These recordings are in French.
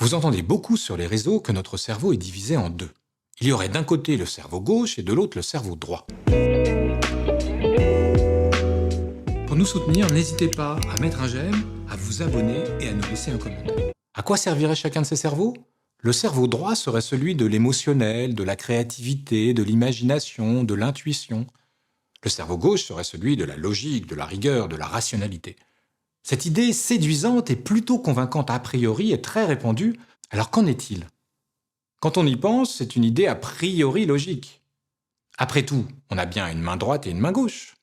Vous entendez beaucoup sur les réseaux que notre cerveau est divisé en deux. Il y aurait d'un côté le cerveau gauche et de l'autre le cerveau droit. Pour nous soutenir, n'hésitez pas à mettre un j'aime, à vous abonner et à nous laisser un commentaire. À quoi servirait chacun de ces cerveaux? Le cerveau droit serait celui de l'émotionnel, de la créativité, de l'imagination, de l'intuition. Le cerveau gauche serait celui de la logique, de la rigueur, de la rationalité. Cette idée séduisante et plutôt convaincante a priori est très répandue, alors qu'en est-il? Quand on y pense, c'est une idée a priori logique. Après tout, on a bien une main droite et une main gauche.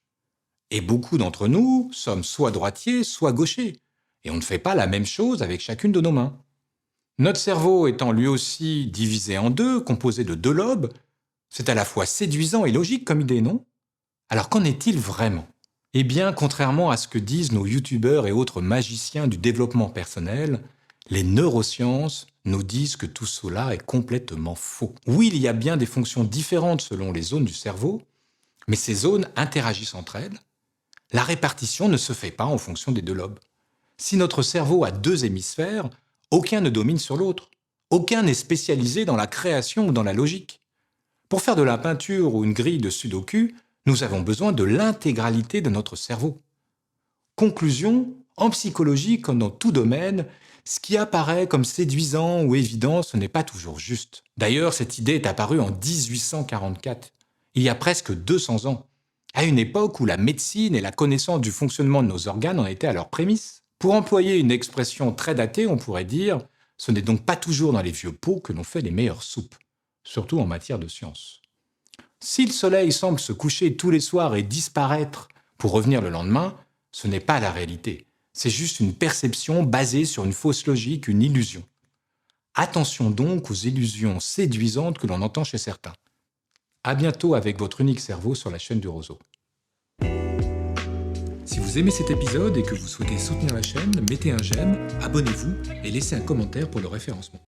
Et beaucoup d'entre nous sommes soit droitiers, soit gauchers, et on ne fait pas la même chose avec chacune de nos mains. Notre cerveau étant lui aussi divisé en deux, composé de deux lobes, c'est à la fois séduisant et logique comme idée, non? Alors qu'en est-il vraiment? Eh bien, contrairement à ce que disent nos youtubeurs et autres magiciens du développement personnel, les neurosciences nous disent que tout cela est complètement faux. Oui, il y a bien des fonctions différentes selon les zones du cerveau, mais ces zones interagissent entre elles. La répartition ne se fait pas en fonction des deux lobes. Si notre cerveau a deux hémisphères, aucun ne domine sur l'autre. Aucun n'est spécialisé dans la création ou dans la logique. Pour faire de la peinture ou une grille de Sudoku, nous avons besoin de l'intégralité de notre cerveau. Conclusion, en psychologie comme dans tout domaine, ce qui apparaît comme séduisant ou évident, ce n'est pas toujours juste. D'ailleurs, cette idée est apparue en 1844, il y a presque 200 ans, à une époque où la médecine et la connaissance du fonctionnement de nos organes en étaient à leurs prémices. Pour employer une expression très datée, on pourrait dire « ce n'est donc pas toujours dans les vieux pots que l'on fait les meilleures soupes », surtout en matière de science. Si le soleil semble se coucher tous les soirs et disparaître pour revenir le lendemain, ce n'est pas la réalité. C'est juste une perception basée sur une fausse logique, une illusion. Attention donc aux illusions séduisantes que l'on entend chez certains. À bientôt avec votre unique cerveau sur la chaîne du Roseau. Si vous aimez cet épisode et que vous souhaitez soutenir la chaîne, mettez un j'aime, abonnez-vous et laissez un commentaire pour le référencement.